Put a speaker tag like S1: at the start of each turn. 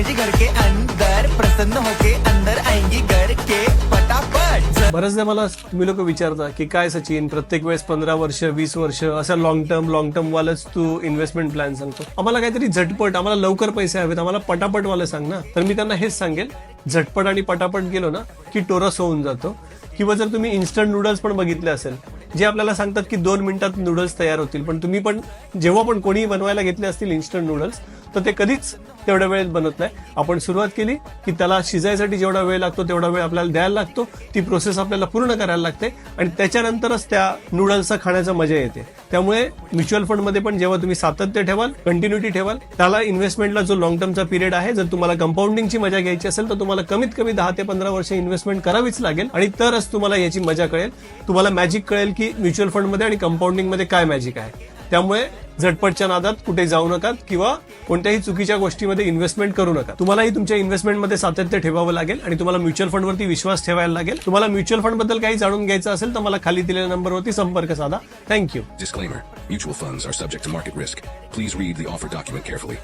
S1: लक्ष्मी जी घर के अंदर प्रसन्न होके अंदर आएंगी घर के फटाफट।
S2: बरेचदा मला तुम्ही लोक विचारता की काय सचिन, प्रत्येक वेळेस 15 वर्ष 20 वर्ष असं लॉंग टर्म वालच तू इन्व्हेस्टमेंट प्लॅन सांगतो. आम्हाला काहीतरी झटपट, आम्हाला लवकर पैसे हवेत, आम्हाला पटापट वाले सांग ना. तर मी त्यांना हेच सांगेल, झटपट आणि पटापट गेलो ना की टोरस होऊन जातो. किंवा जर तुम्ही इन्स्टंट नूडल्स पण बघितले असेल, जे आपल्याला सांगतात की 2 मिनिटात नूडल्स तयार होतील, पण तुम्ही पण जेव्हा पण कोणी बनवायला घेतले असतील इन्स्टंट नूडल्स, तर ते कधीच तेवढ्या वेळेत बनत नाही. आपण सुरुवात केली की त्याला शिजायसाठी जेवढा वेळ लागतो तेवढा वेळ आपल्याला द्यायला लागतो, ती प्रोसेस आपल्याला पूर्ण करायला लागते आणि त्याच्यानंतरच त्या नूडल्सचा खाण्याचा मजा येते. त्यामुळे म्युच्युअल फंडमध्ये पण जेव्हा तुम्ही सातत्य ठेवाल, कंटिन्युटी ठेवाल, त्याला इन्व्हेस्टमेंटला जो लॉंग टर्मचा पिरियड आहे, जर तुम्हाला कंपाऊंडिंगची मजा घ्यायची असेल तर तुम्हाला कमीत कमी 10 ते 15 वर्ष इन्व्हेस्टमेंट करावीच लागेल आणि तरच तुम्हाला याची मजा कळेल. तुम्हाला मॅजिक कळेल की म्युच्युअल फंडमध्ये आणि कंपाऊंडिंगमध्ये काय मॅजिक आहे. त्यामुळे झटपटच्या नादात कुठे जाऊ नका किंवा कोणत्याही चुकीच्या गोष्टीमध्ये इन्व्हेस्टमेंट करू नका. तुम्हालाही तुमच्या इन्व्हेस्टमेंटमध्ये सातत्य ठेवावं लागेल आणि तुम्हाला म्युच्युअल फंडवरती विश्वास ठेवायला लागेल. तुम्हाला म्युच्युअल फंडबद्दल काही जाणून घ्यायचं असेल तर मला खाली दिलेल्या नंबरवरती संपर्क साधा. Thank you.
S3: Disclaimer. Mutual funds are subject to market risk. Please read the offer document carefully.